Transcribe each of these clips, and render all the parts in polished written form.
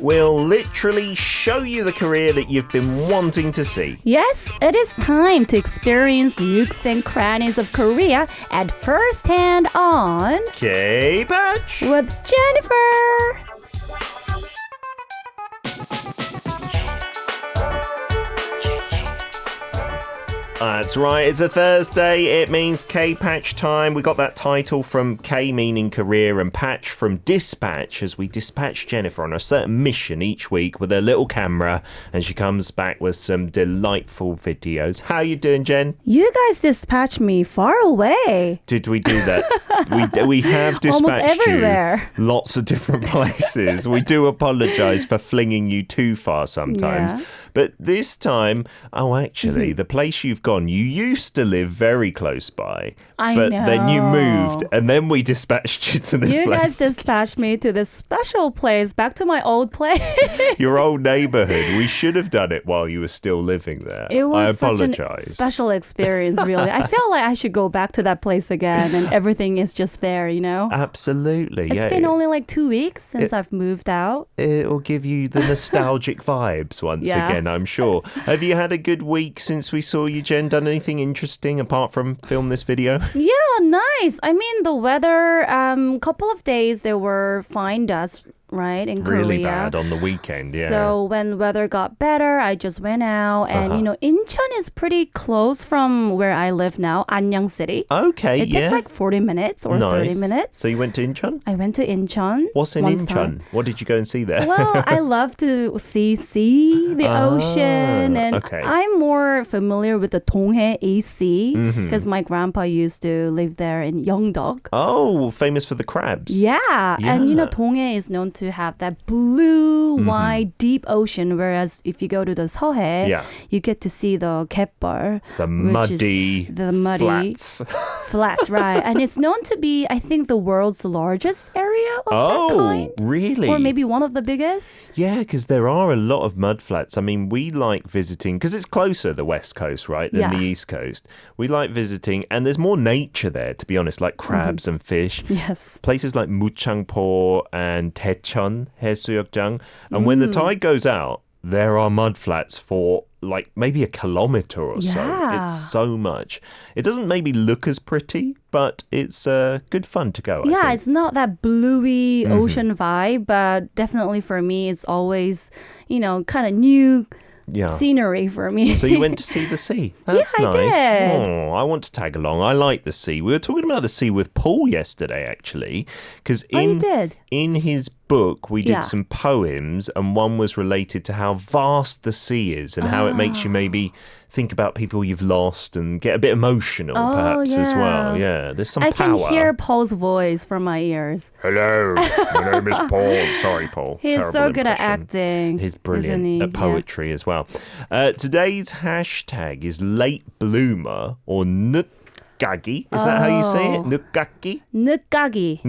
we'll literally show you the career that you've been wanting to see. Yes, it is time to experience nooks and crannies of Korea at first hand on K-Patch with Jennifer. That's right, it's a Thursday. It means K-Patch time. We got that title from K meaning career and patch from dispatch as we dispatch Jennifer on a certain mission each week with her little camera and she comes back with some delightful videos. How you doing, Jen? You guys dispatched me far away. Did we do that? we have dispatched everywhere. you lots of different places. We do apologise for flinging you too far sometimes. Yeah. But this time, actually, the place you've gone, you used to live very close by. But then you moved and then we dispatched you to this place. You guys dispatched me to this special place, back to my old place. Your old neighbourhood. We should have done it while you were still living there. It was I such apologise. a special experience, really. I feel like I should go back to that place again and everything is just there, you know? Absolutely, It's been only like 2 weeks since I've moved out. It'll give you the nostalgic vibes once again, I'm sure. Have you had a good week since we saw you, Jen? Done anything interesting apart from film this video? Yeah, nice. I mean, the weather, couple of days there were fine dust, right, in Korea. Really bad on the weekend, yeah. So when weather got better, I just went out. And, you know, Incheon is pretty close from where I live now, Anyang City. Okay, It takes like 40 minutes or 30 minutes. So you went to Incheon? I went to Incheon. What's in Incheon? Time. What did you go and see there? Well, I love to see the ocean. And I'm more familiar with the Donghae AC because my grandpa used to live there in Yeongdeok. Oh, famous for the crabs. Yeah. And you know, Donghae is known to have that blue, wide, deep ocean. Whereas if you go to the Seohae, you get to see the 갯벌. The muddy flats, right. And it's known to be, I think, the world's largest area of that kind. Oh, really? Or maybe one of the biggest. Yeah, because there are a lot of mud flats. I mean, we like visiting, because it's closer, the West Coast, right, than the East Coast. We like visiting, and there's more nature there, to be honest, like crabs and fish. Yes. Places like Muchangpo and Daecheon 해수욕장. And when the tide goes out, there are mud flats for like maybe a kilometre or so. It's so much. It doesn't maybe look as pretty, but it's good fun to go. I think. It's not that bluey ocean vibe, but definitely for me, it's always, you know, kind of new scenery for me. So you went to see the sea. That's nice. I did. Oh, I want to tag along. I like the sea. We were talking about the sea with Paul yesterday, actually, because in his book, we did some poems, and one was related to how vast the sea is and how it makes you maybe think about people you've lost and get a bit emotional, perhaps, as well. Yeah, there's some power. I can hear Paul's voice from my ears. Hello, my name is Paul. Sorry, Paul. He's Terrible so good impression. at acting. He's brilliant at poetry as well. Today's hashtag is late bloomer or Nukgagi. Is that how you say it? Nukgagi? Nukgagi.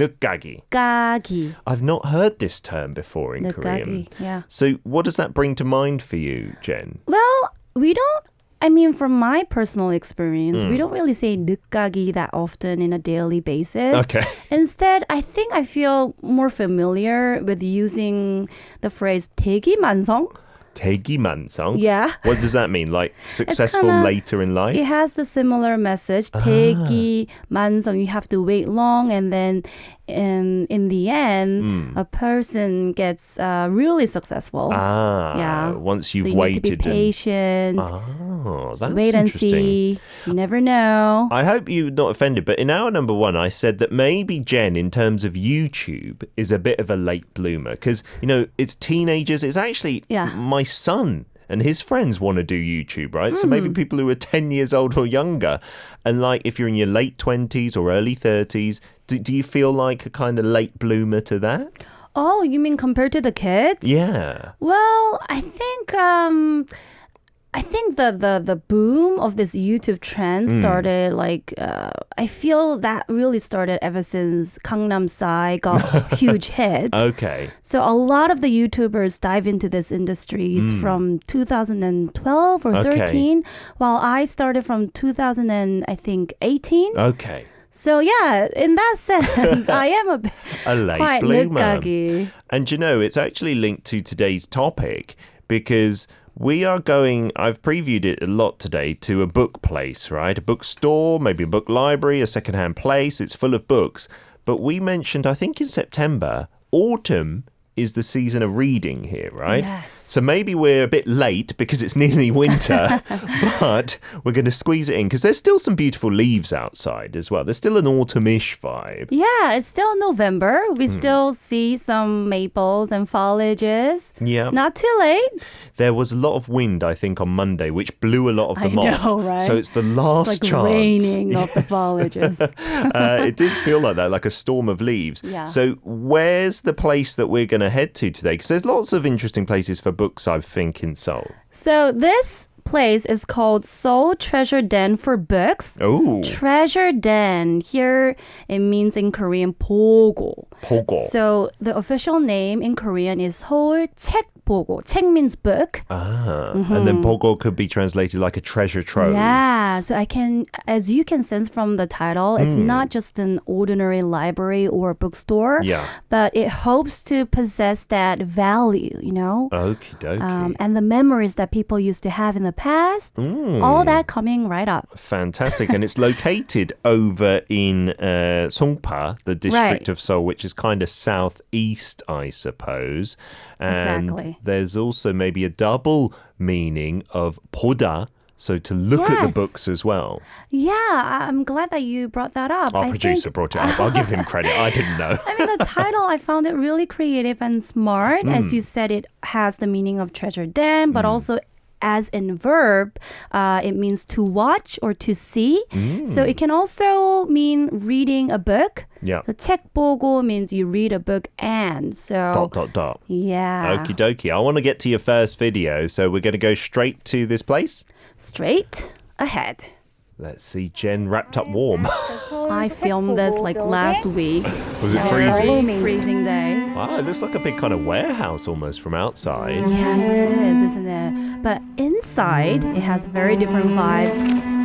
Gagi. I've not heard this term before in Korean. Yeah. So what does that bring to mind for you, Jen? Well, we don't, I mean, from my personal experience, we don't really say nukgagi that often in a daily basis. Okay. Instead, I think I feel more familiar with using the phrase 대기만성. 대기만성? Yeah. What does that mean? Like successful later in life? It has the similar message. 대기만성, you have to wait long, and then in the end, a person gets really successful. Once you've so you waited. Need to be patient. That's wait and interesting. see. You never know. I hope you're not offended, but in our number one, I said that maybe Jen, in terms of YouTube, is a bit of a late bloomer because, you know, it's teenagers. It's actually my son and his friends want to do YouTube, right? So maybe people who are 10 years old or younger. And like if you're in your late 20s or early 30s, do you feel like a kind of late bloomer to that? Oh, you mean compared to the kids? Yeah. Well, I think the boom of this YouTube trend started I feel that really started ever since Gangnam Style got huge hits. Okay. So a lot of the YouTubers dive into this industries from 2012 or 13, while I started from 2018. Okay. So yeah, in that sense, I am a late quite bloomer. 늦가기. And you know, it's actually linked to today's topic because we are going, I've previewed it a lot today, to a book place, right? A bookstore, maybe a book library, a secondhand place. It's full of books. But we mentioned, I think in September, autumn is the season of reading here, right? Yes. So maybe we're a bit late because it's nearly winter, but we're going to squeeze it in because there's still some beautiful leaves outside as well. There's still an autumnish vibe. Yeah, it's still November. We still see some maples and foliages. Yeah. Not too late. There was a lot of wind, I think, on Monday, which blew a lot of them off. I know, right? So it's the last It's like chance. raining off the foliages. It did feel like that, like a storm of leaves. Yeah. So where's the place that we're going to head to today? Because there's lots of interesting places for books, I think, in Seoul. So this place is called Seoul Treasure Den for books. Oh. Treasure Den. Here it means in Korean bogo. Bogo. So the official name in Korean is 서울책보고. 책 means book. And then bogo could be translated like a treasure trove. Yeah, so as you can sense from the title, it's not just an ordinary library or bookstore, Yeah. but it hopes to possess that value, you know? Okie dokie. And the memories that people used to have in the past, all that coming right up. Fantastic. And it's located over in Songpa, the district Right. of Seoul, which is kind of southeast, I suppose. And Exactly. there's also maybe a double meaning of 보다, so to look at the Yes. books as well. Yeah, I'm glad that you brought that up. Our I producer think, brought it up. I'll give him credit. I didn't know. I mean, the title, I found it really creative and smart. As you said, it has the meaning of treasure den, but also as in verb, it means to watch or to see. So it can also mean reading a book. Yeah. So 책보고 means you read a book and. So Dot. yeah. Okie dokie. I want to get to your first video, so we're going to go straight to this place. Straight ahead. Let's see Jen wrapped up warm. I filmed this like last week. Was it Very freezing? freezing day. Wow, it looks like a big kind of warehouse almost from outside. Yeah, it is, isn't it? But inside, it has a very different vibe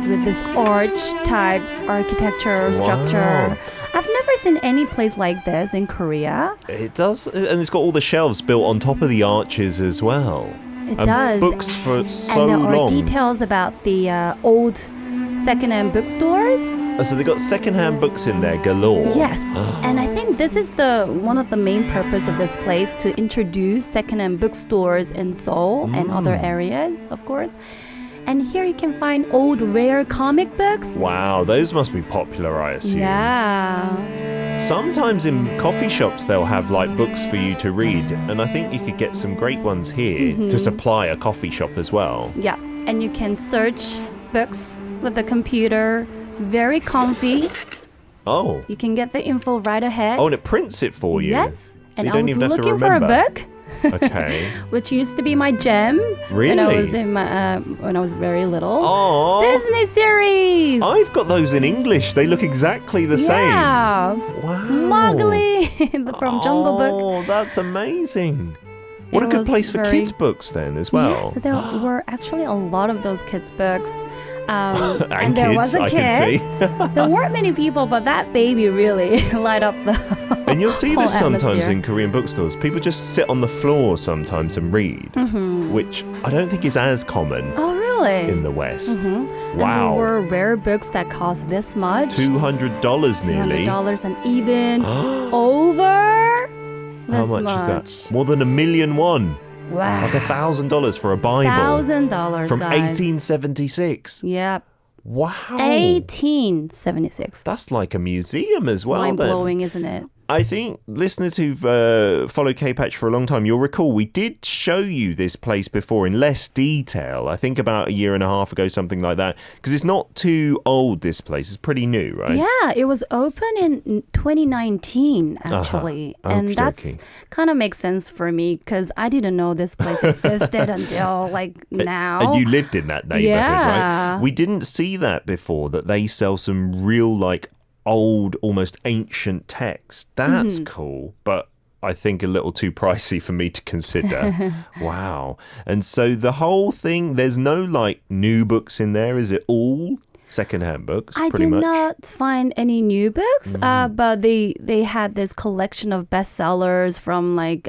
with this arch type architecture structure. I've never seen any place like this in Korea. It does, and it's got all the shelves built on top of the arches as well. It And does. books for so and there are long. details about the old second-hand bookstores. Oh, so they got secondhand books in there galore. Yes, and I think this is one of the main purpose of this place to introduce second-hand bookstores in Seoul and other areas, of course. And here you can find old rare comic books. Wow, those must be popular, I assume. Yeah. Sometimes in coffee shops they'll have like books for you to read, and I think you could get some great ones here to supply a coffee shop as well. Yeah, and you can search books with the computer. Very comfy. Oh. You can get the info right ahead. Oh, and it prints it for you. Yes. So And you I don't was even have to looking for a remember. book, Okay. which used to be my gem when I Really? was when I was very little. Oh. Disney series. I've got those in English. They look exactly the same. Yeah. Wow. Mowgli from Jungle Book. Oh, that's amazing. What It a good was place for very- kids' books then as well. Yeah, so there were actually a lot of those kids' books. And there kids, was a I kid. can see. There weren't many people, but that baby really light up the And you'll see whole this sometimes atmosphere. in Korean bookstores. People just sit on the floor sometimes and read, which I don't think is as common Oh, really? in the West. And Wow. there were rare books that cost this much. $200 nearly. $200 and even over How this much is that? More than $1 million won. Wow. Like $1,000 for a Bible. $1,000, From guys. 1876. Yep. Wow. 1876. That's like a museum as well. Mind then. blowing, isn't it? I think listeners who've followed K-Patch for a long time, you'll recall we did show you this place before in less detail. I think about a year and a half ago, something like that. Because it's not too old, this place. It's pretty new, right? Yeah, it was open in 2019, actually. And that's kind of makes sense for me because I didn't know this place existed until like now. And you lived in that neighborhood, Yeah. right? We didn't see that before, that they sell some real like old, almost ancient text. That's cool, but I think a little too pricey for me to consider. Wow. And so the whole thing, there's no like new books in there, is it all? secondhand books, I pretty did much. not find any new books, but they had this collection of bestsellers from like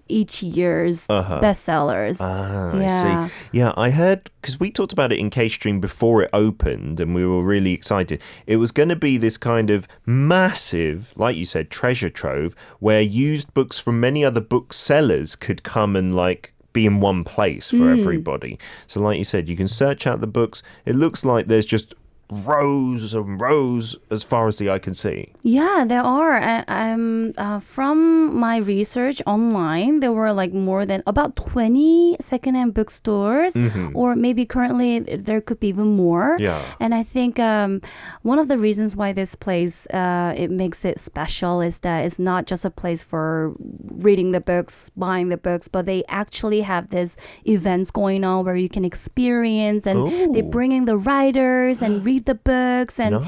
each year's bestsellers. I see. Yeah, I heard, because we talked about it in K-Stream before it opened, and we were really excited. It was going to be this kind of massive, like you said, treasure trove, where used books from many other booksellers could come and like be in one place for everybody. So like you said, you can search out the books. It looks like there's just rows and rows as far as the eye can see. Yeah, there are. From my research online, there were like more than about 20 secondhand bookstores, or maybe currently there could be even more. Yeah. And I think one of the reasons why this place, it makes it special is that it's not just a place for reading the books, buying the books, but they actually have this events going on where you can experience, and they bring in the writers and read the books, and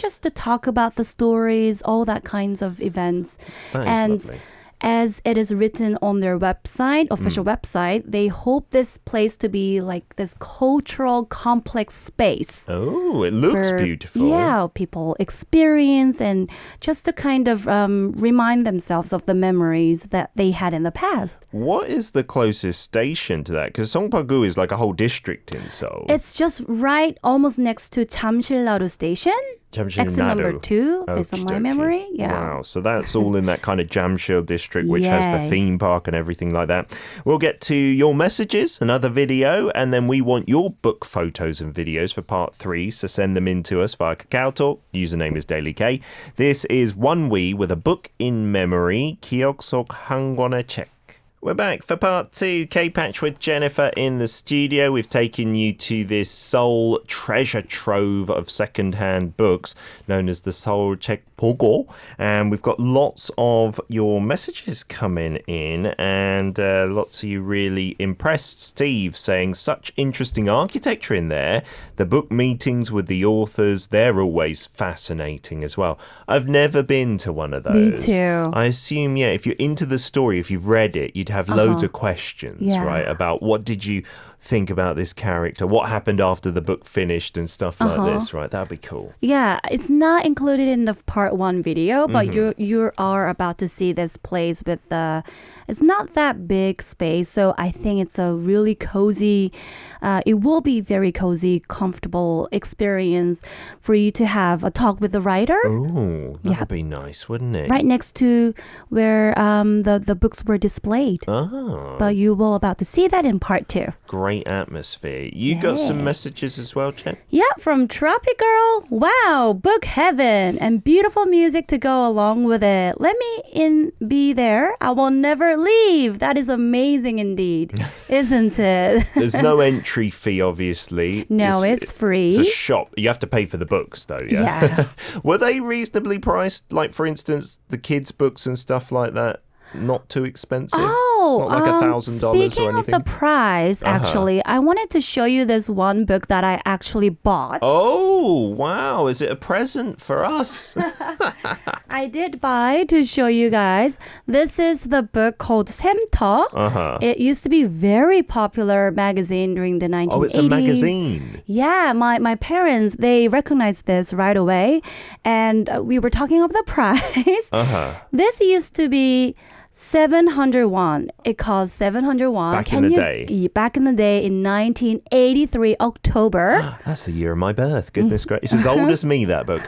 just to talk about the stories, all that kinds of events. That is lovely. As it is written on their website, official website, they hope this place to be like this cultural complex space. Oh, it looks beautiful. Yeah, people experience and just to kind of remind themselves of the memories that they had in the past. What is the closest station to that? Because songpagu is like a whole district in Seoul. It's just right almost next to Jamsil-naru Station. Exit number 2, based on my memory. Yeah. Wow. So that's all in that kind of Jamsil district, which has the theme park and everything like that. We'll get to your messages, another video, and then we want your book photos and videos for part 3. So send them in to us via Kakao Talk. Username is Daily K. This is One We with a book in memory. 기억 속 한 권의 책. We're back for part 2. K-Patch with Jennifer in the studio. We've taken you to this Seoul treasure trove of secondhand books known as the 서울책보고. And we've got lots of your messages coming in, and lots of you really impressed. Steve saying, such interesting architecture in there. The book meetings with the authors, they're always fascinating as well. I've never been to one of those. Me too. I assume, if you're into the story, if you've read it, you'd have loads of questions, right? About what did you think about this character? What happened after the book finished and stuff like this, right? That'd be cool. Yeah, it's not included in the part 1 video, but you are about to see this place with it's not that big space, so I think it's a really cozy, it will be very cozy, comfortable experience for you to have a talk with the writer. Oh, that'd be nice, wouldn't it? Right next to where the books were displayed. Oh. But you will about to see that in part 2. Great atmosphere. You got some messages as well, Jen? Yeah, from Tropic Girl. Wow, book heaven and beautiful music to go along with it. Let me be there. I will never leave. That is amazing indeed, isn't it? There's no entry fee, obviously. No, it's free. It's a shop. You have to pay for the books, though, yeah? Were they reasonably priced? Like, for instance, the kids' books and stuff like that? Not too expensive? Oh, not like $1,000 or anything? Speaking of the price, actually, I wanted to show you this one book that I actually bought. Oh, wow. Is it a present for us? I did buy to show you guys. This is the book called 샘터. It used to be very popular magazine during the 1980s. Oh, it's a magazine. Yeah, my parents, they recognized this right away. And we were talking of the price. This used to be 700 won. It cost 700 won. Back in the day. Back in the day in 1983 October. That's the year of my birth. Goodness gracious. It's as old as me, that book.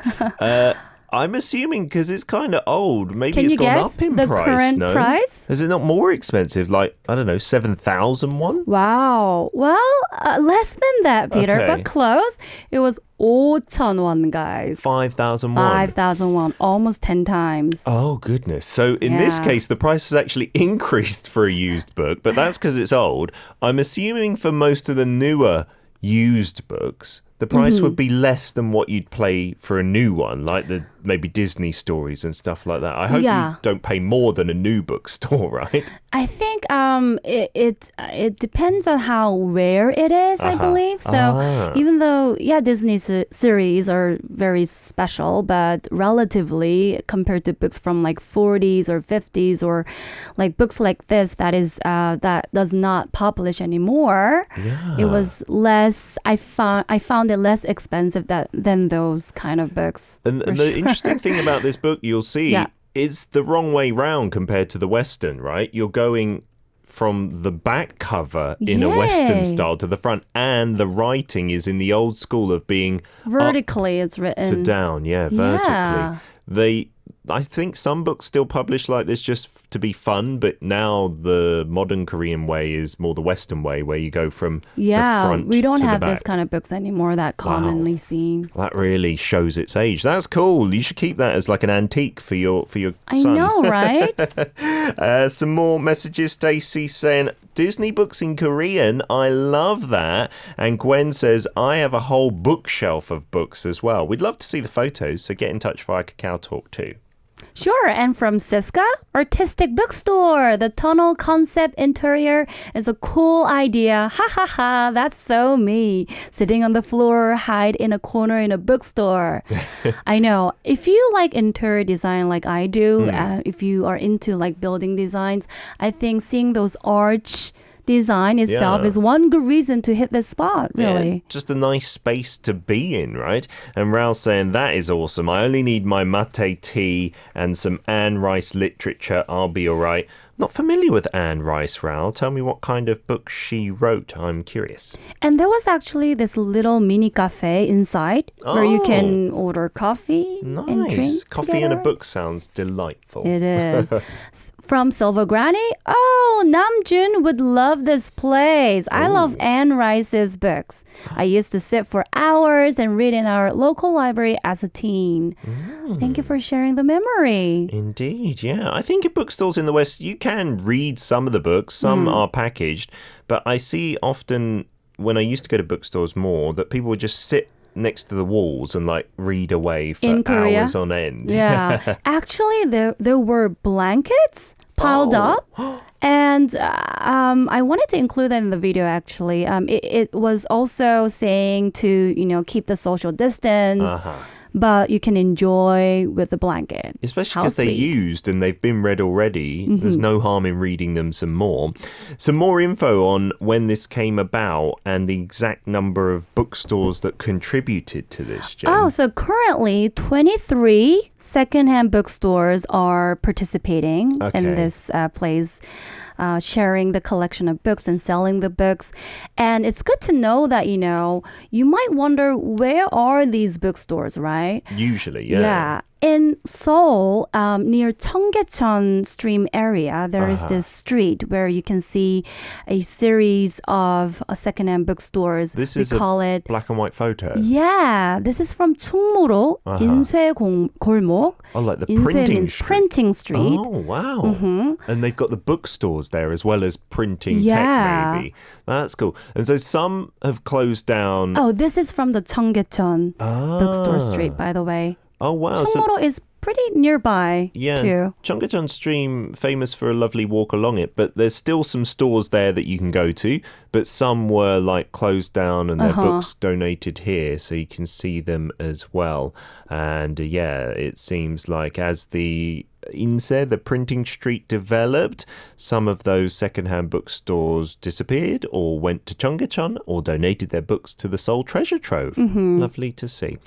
I'm assuming because it's kind of old. Maybe it's gone up in the price. Current price? Is it not more expensive? Like, I don't know, 7,000 won? Wow. Well, less than that, Peter, but close. It was 5,000 won, guys. 5,000 won? 5,000 won, almost 10 times. Oh, goodness. So in this case, the price has actually increased for a used book, but that's because it's old. I'm assuming for most of the newer used books, the price would be less than what you'd pay for a new one, like the maybe Disney stories and stuff like that. I hope you don't pay more than a new bookstore, right? I think it depends on how rare it is, I believe. So even though, Disney series are very special, but relatively compared to books from like 40s or 50s or like books like this that does not publish anymore, it was less. I found it less expensive than those kind of books. And the interesting thing about this book, you'll see, it's the wrong way round compared to the Western, right? You're going from the back cover in a Western style to the front, and the writing is in the old school of being vertically. It's written to down, vertically. I think some books still publish like this just to be fun, but now the modern Korean way is more the Western way, where you go from the front we don't to have the back. this kind of books anymore that commonly seen. That really shows its age. That's cool. You should keep that as like an antique for your son. I know, right? Some more messages. Stacey saying, Disney books in Korean, I love that. And Gwen says, I have a whole bookshelf of books as well. We'd love to see the photos, so get in touch via Kakao Talk too. Sure, and from Siska, artistic bookstore. The tunnel concept interior is a cool idea. Ha ha ha, that's so me. Sitting on the floor, hide in a corner in a bookstore. I know. If you like interior design like I do, if you are into like building designs, I think seeing those arch design itself is one good reason to hit this spot, really. Yeah, just a nice space to be in, right? And Raoul's saying, that is awesome. I only need my mate tea and some Anne Rice literature. I'll be all right. Not familiar with Anne Rice, Raoul. Tell me what kind of book she wrote. I'm curious. And there was actually this little mini cafe inside where you can order coffee and drink Coffee together. and a book sounds delightful. It is. From Silver Granny, Namjoon would love this place. I love Anne Rice's books. I used to sit for hours and read in our local library as a teen. Thank you for sharing the memory. Indeed, yeah. I think at bookstores in the West, you can read some of the books. Some are packaged. But I see often, when I used to go to bookstores more, that people would just sit next to the walls and like read away for hours on end. Yeah. Actually, there were blankets piled up. And I wanted to include that in the video, actually. It was also saying to, keep the social distance. But you can enjoy with the blanket. Especially because they're used and they've been read already. There's no harm in reading them some more. Some more info on when this came about and the exact number of bookstores that contributed to this, Jen. So currently 23 secondhand bookstores are participating in this place. Sharing the collection of books and selling the books. And it's good to know that, you might wonder, where are these bookstores, right? Usually, yeah. Yeah. In Seoul, near Cheonggyecheon Stream area, there is this street where you can see a series of secondhand bookstores. This is a black and white photo. Yeah, this is from 충무로 인쇄 골목. Oh, like the 인쇄 printing means street. printing street. Oh, wow. And they've got the bookstores there as well as printing tech, maybe. That's cool. And so some have closed down. Oh, this is from the Cheonggyecheon bookstore street, by the way. Oh, wow. 충무로 is pretty nearby, too. Cheonggyecheon Stream, famous for a lovely walk along it, but there's still some stores there that you can go to, but some were like closed down and their books donated here, so you can see them as well. And it seems like as the the printing street developed, some of those secondhand bookstores disappeared or went to Cheonggyecheon or donated their books to the Seoul Treasure Trove. Lovely to see.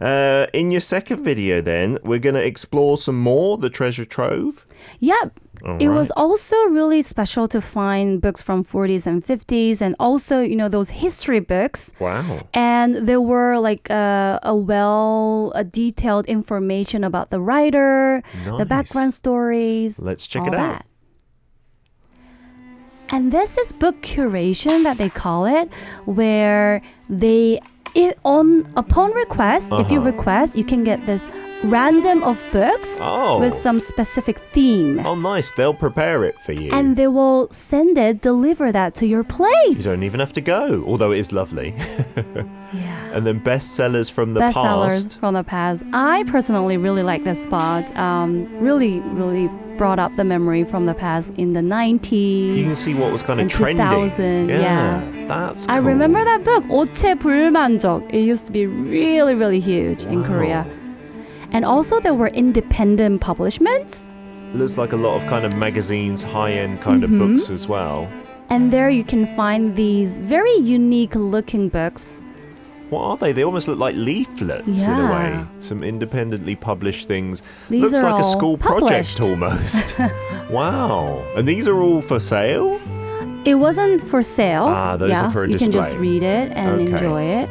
In your second video then, we're going to explore some more the Treasure Trove. Yep. It was also really special to find books from 40s and 50s and also, those history books. Wow. And there were like a detailed information about the writer, the background stories. Let's check it out. And this is book curation that they call it, where upon request, if you request, you can get this random of books with some specific theme. Oh, nice. They'll prepare it for you. And they will deliver that to your place. You don't even have to go, although it is lovely. Yeah. And then bestsellers from the past. Bestsellers from the past. I personally really like this spot. Really, really brought up the memory from the past in the 90s. You can see what was kind of and trending. 2000, yeah. That's cool. I remember that book, 오체 불만족. It used to be really, really huge in Korea. And also there were independent publishments. Looks like a lot of kind of magazines, high-end kind of books as well. And there you can find these very unique looking books What are they? They almost look like leaflets in a way. Some independently published things. These Looks are like a all school published. project almost. Wow. And these are all for sale? It wasn't for sale. Those are for a display. You can just read it and enjoy it.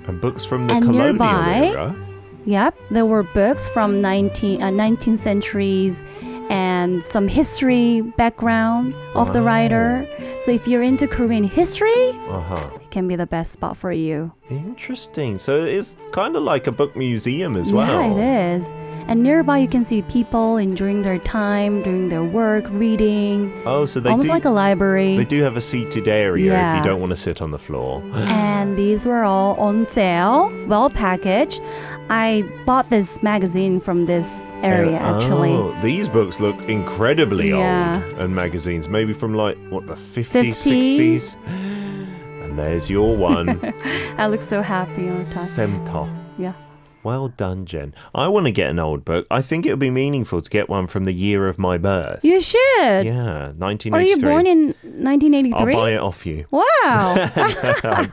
And books from the and colonial nearby, era. Yep, there were books from 19th centuries and some history background of the writer. So if you're into Korean history, it can be the best spot for you. Interesting. So it's kind of like a book museum as well. Yeah, it is. And nearby you can see people enjoying their time, doing their work, reading. Oh, so they almost like a library. They do have a seated area if you don't want to sit on the floor. And these were all on sale, well packaged. I bought this magazine from this area actually. Oh, these books look incredibly old. And magazines, maybe from like, what, the 50s, 60s? And there's your one. I look so happy on top. Semto. Yeah. Well done, Jen. I want to get an old book. I think it would be meaningful to get one from the year of my birth. You should. Yeah, 1983. Are you born in 1983? I'll buy it off you. Wow.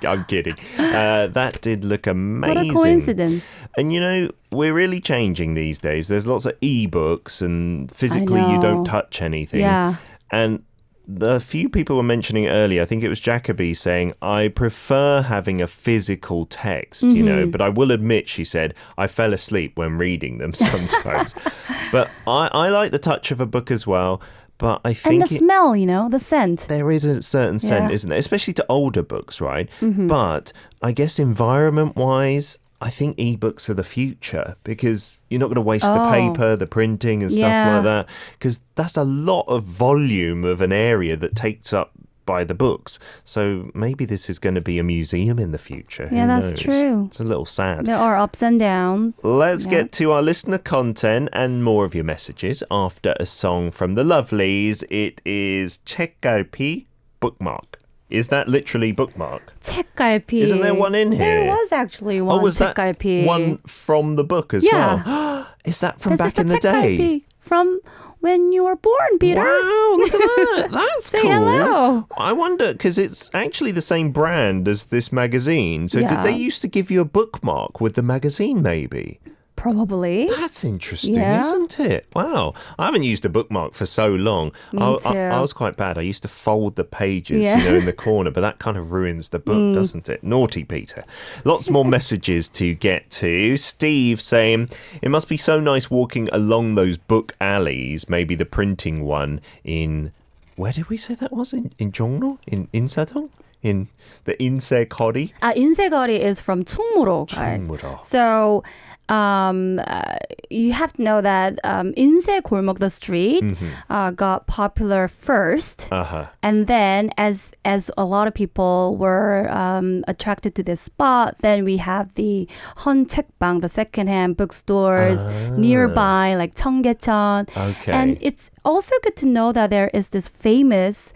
I'm kidding. That did look amazing. What a coincidence. And you know, we're really changing these days. There's lots of e-books and physically you don't touch anything. Yeah. And the few people were mentioning earlier, I think it was Jacoby saying, I prefer having a physical text, you know, but I will admit, she said, I fell asleep when reading them sometimes. But I like the touch of a book as well. But I think and the smell, you know, the scent. There is a certain scent, isn't there? Especially to older books, right? But I guess environment-wise, I think ebooks are the future because you're not going to waste the paper, the printing and stuff like that, because that's a lot of volume of an area that takes up by the books. So maybe this is going to be a museum in the future. Yeah, that's true. It's a little sad. There are ups and downs. Let's get to our listener content and more of your messages after a song from the Lovelies. It is 책갈피 bookmark. Is that literally bookmark? 책갈피. Isn't there one in here? There was actually one. Oh, was 책갈피. that one from the book as well? Is that from back in the day? 책갈피 from when you were born, Peter. Wow, look at that. That's Say cool. hello. I wonder, because it's actually the same brand as this magazine. So did they used to give you a bookmark with the magazine maybe? Probably. That's interesting, isn't it? Wow. I haven't used a bookmark for so long. Me too. I was quite bad. I used to fold the pages, you know, in the corner, but that kind of ruins the book, doesn't it? Naughty Peter. Lots more messages to get to. Steve saying, it must be so nice walking along those book alleys, maybe the printing one in, where did we say that was? In Jongno? In Insadong? In the 인쇄거리? 인쇄거리 is from 충무로, guys. 충무로. So you have to know that 인쇄 골목, the street, got popular first, and then as a lot of people were attracted to this spot, then we have the 헌책방, the secondhand bookstores nearby, like 청계천. Okay. And it's also good to know that there is this famous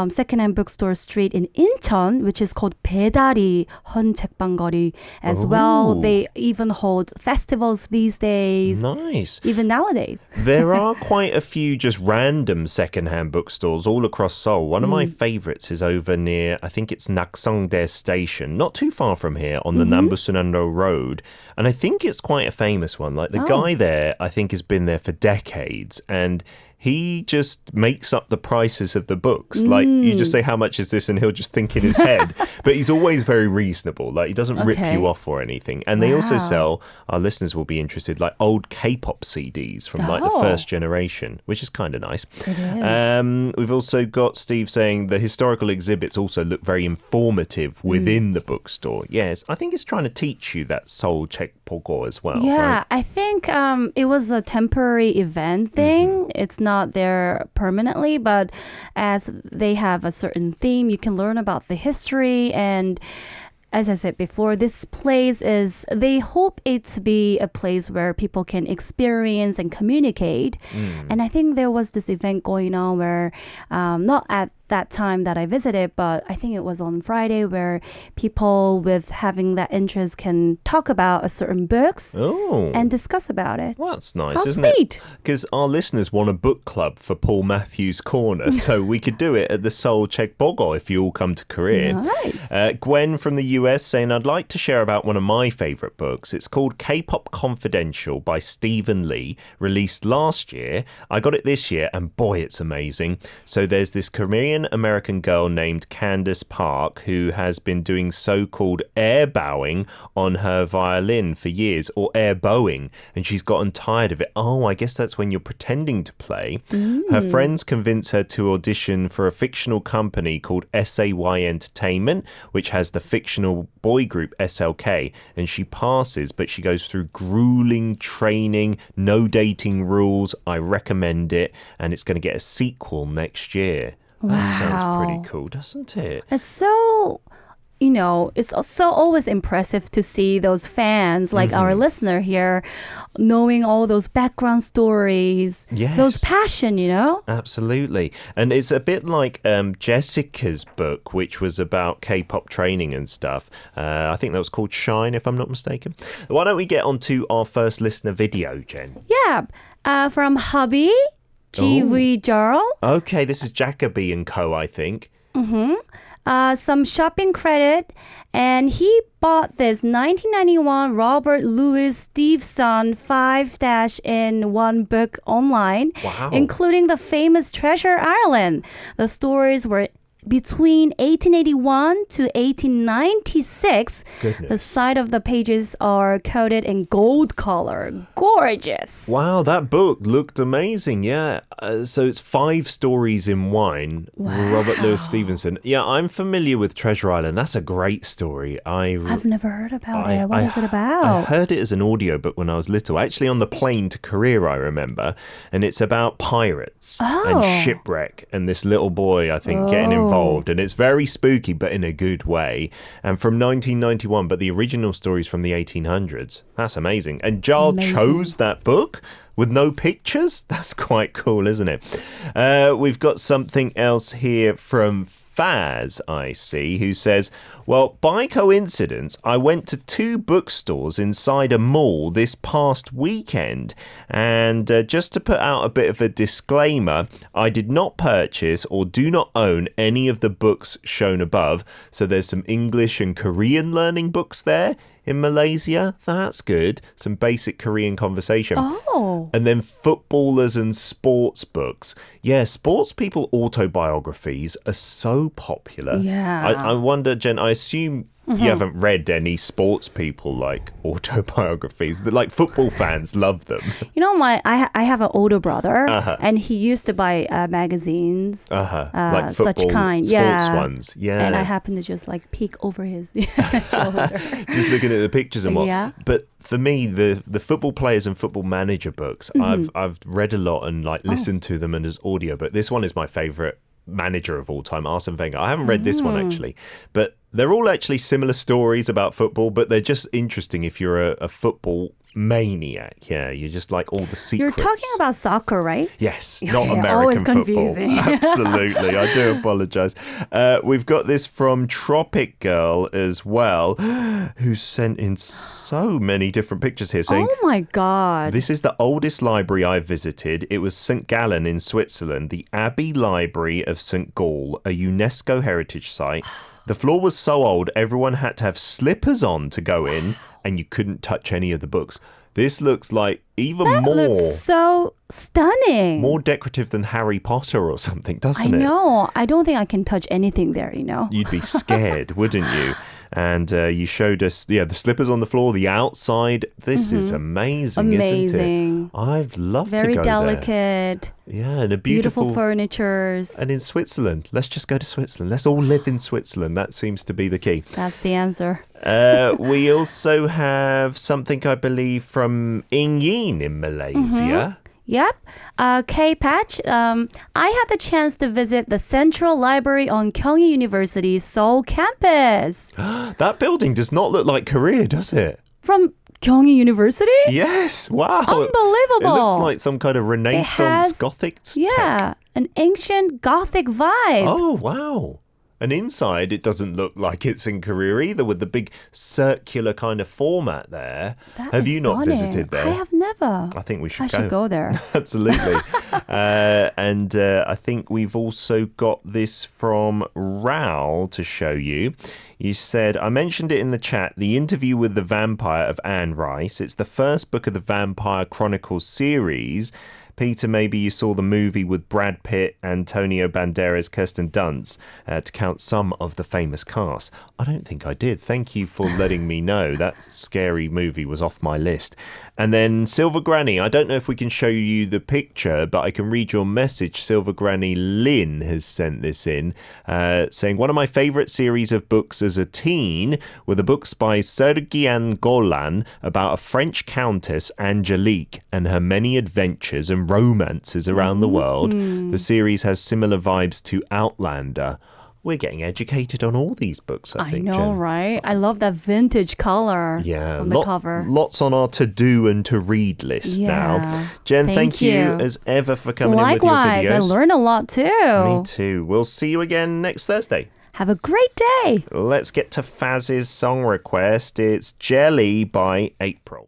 secondhand bookstore street in Incheon, which is called 배다리 헌책방거리 as well. They even hold festivals these days. Nice. Even nowadays. There are quite a few just random secondhand bookstores all across Seoul. One of my favorites is over near, I think it's Naksongdae Station, not too far from here on the Nambusunando Road. And I think it's quite a famous one. Like the guy there, I think has been there for decades. And he just makes up the prices of the books. Like, you just say, how much is this? And he'll just think in his head. But he's always very reasonable. Like, he doesn't rip you off or anything. And they also sell, our listeners will be interested, like old K-pop CDs from like the first generation, which is kind of nice. It is. We've also got Steve saying the historical exhibits also look very informative within the bookstore. Yes, I think it's trying to teach you that 서울책보고 as well. Yeah, right? I think it was a temporary event thing. It's not there permanently, but as they have a certain theme, you can learn about the history. And as I said before, this place they hope it to be a place where people can experience and communicate. And I think there was this event going on where, not at that time that I visited, but I think it was on Friday where people with having that interest can talk about a certain books and discuss about it. Well, that's nice, How isn't sweet. it? Because our listeners want a book club for Paul Matthews' Corner, so we could do it at the 서울책보고 if you all come to Korea. Nice. Gwen from the US saying, I'd like to share about one of my favourite books. It's called K-Pop Confidential by Stephen Lee, released last year. I got it this year, and boy, it's amazing. So there's this Korean-American girl named Candace Park who has been doing so-called air bowing on her violin for years, or air bowing, and she's gotten tired of it. Oh, I guess that's when you're pretending to play. Her friends convince her to audition for a fictional company called SAY Entertainment, which has the fictional boy group SLK, and she passes, but she goes through grueling training, no dating rules. I recommend it, and it's going to get a sequel next year. That sounds pretty cool, doesn't it? It's so, it's so always impressive to see those fans, like our listener here, knowing all those background stories, those passion, Absolutely. And it's a bit like Jessica's book, which was about K-pop training and stuff. I think that was called Shine, if I'm not mistaken. Why don't we get on to our first listener video, Jen? Yeah, from Hubby, GV Jarl. Okay, this is Jacoby and Co., I think. Some shopping credit, and he bought this 1991 Robert Louis Stevenson 5-in-1 book online, including the famous Treasure Island. The stories were between 1881 to 1896. Goodness. The side of the pages are coated in gold color. Gorgeous. Wow, that book looked amazing. Yeah. So it's 5 stories in one. Wow. Robert Louis Stevenson. Yeah, I'm familiar with Treasure Island. That's a great story. I've never heard about it. What is it about? I heard it as an audiobook when I was little. Actually, on the plane to Korea, I remember. And it's about pirates and shipwreck and this little boy, I think, getting involved. And it's very spooky, but in a good way. And from 1991, but the original story's from the 1800s. That's amazing. And Jarl chose that book with no pictures? That's quite cool, isn't it? We've got something else here from Faz, I see, who says, well, by coincidence, I went to 2 bookstores inside a mall this past weekend. And just to put out a bit of a disclaimer, I did not purchase or do not own any of the books shown above. So there's some English and Korean learning books there. In Malaysia, that's good. Some basic Korean conversation. And then footballers and sports books. Yeah, sports people autobiographies are so popular. Yeah. I wonder, Jen, I assume you haven't read any sports people like autobiographies. Like football fans love them. I have an older brother, and he used to buy magazines, like football, such kind, sports ones. Yeah, and I happened to just like peek over his shoulder, just looking at the pictures and what. Yeah. But for me, the football players and football manager books, I've read a lot and like listened to them and as audio. But this one is my favorite manager of all time, Arsene Wenger. I haven't read this one actually, but they're all actually similar stories about football, but they're just interesting if you're a football maniac. Yeah, you just like all the secrets. You're talking about soccer, right? Yes, not American always football. Confusing. Absolutely, I do apologize. We've got this from Tropic Girl as well, who sent in so many different pictures here saying, oh my God. This is the oldest library I visited. It was St. Gallen in Switzerland, the Abbey Library of St. Gall, a UNESCO heritage site. The floor was so old, everyone had to have slippers on to go in, and you couldn't touch any of the books. This looks like even that more... looks so stunning. More decorative than Harry Potter or something, doesn't it? I know. I don't think I can touch anything there, You'd be scared, wouldn't you? And you showed us, the slippers on the floor, the outside. This is amazing, isn't it? I'd love to go Very delicate. Yeah, and a beautiful furnitures. And in Switzerland. Let's just go to Switzerland. Let's all live in Switzerland. That seems to be the key. That's the answer. We also have something, I believe, from Ing Yin in Malaysia. Yep. K-Patch. I had the chance to visit the Central Library on Kyunghee University's Seoul campus. That building does not look like Korea, does it? From Kyunghee University? Yes. Wow. Unbelievable. It looks like some kind of Renaissance Gothic tech. an ancient Gothic vibe. Oh, wow. And inside, it doesn't look like it's in Korea either, with the big circular kind of format there. Have you not visited there? I have never. I think we should I should go there. Absolutely. And I think we've also got this from Raoul to show you. You said, I mentioned it in the chat, The Interview with the Vampire of Anne Rice. It's the first book of the Vampire Chronicles series. Peter, maybe you saw the movie with Brad Pitt, Antonio Banderas, Kirsten Dunst, to count some of the famous cast. I don't think I did. Thank you for letting me know. That scary movie was off my list. And then Silver Granny. I don't know if we can show you the picture, but I can read your message. Silver Granny Lynn has sent this in, saying, one of my favourite series of books as a teen were the books by Sergian Golan about a French countess, Angelique, and her many adventures and romances around the world. The series has similar vibes to Outlander. We're getting educated on all these books, I think, know, Jen. right? I love that vintage color on the cover. Lots on our to-do and to-read list now. Jen, thank you as ever for coming in with your videos. Likewise, I learned a lot too. Me too. We'll see you again next Thursday. Have a great day. Let's get to Faz's song request. It's Jelly by April.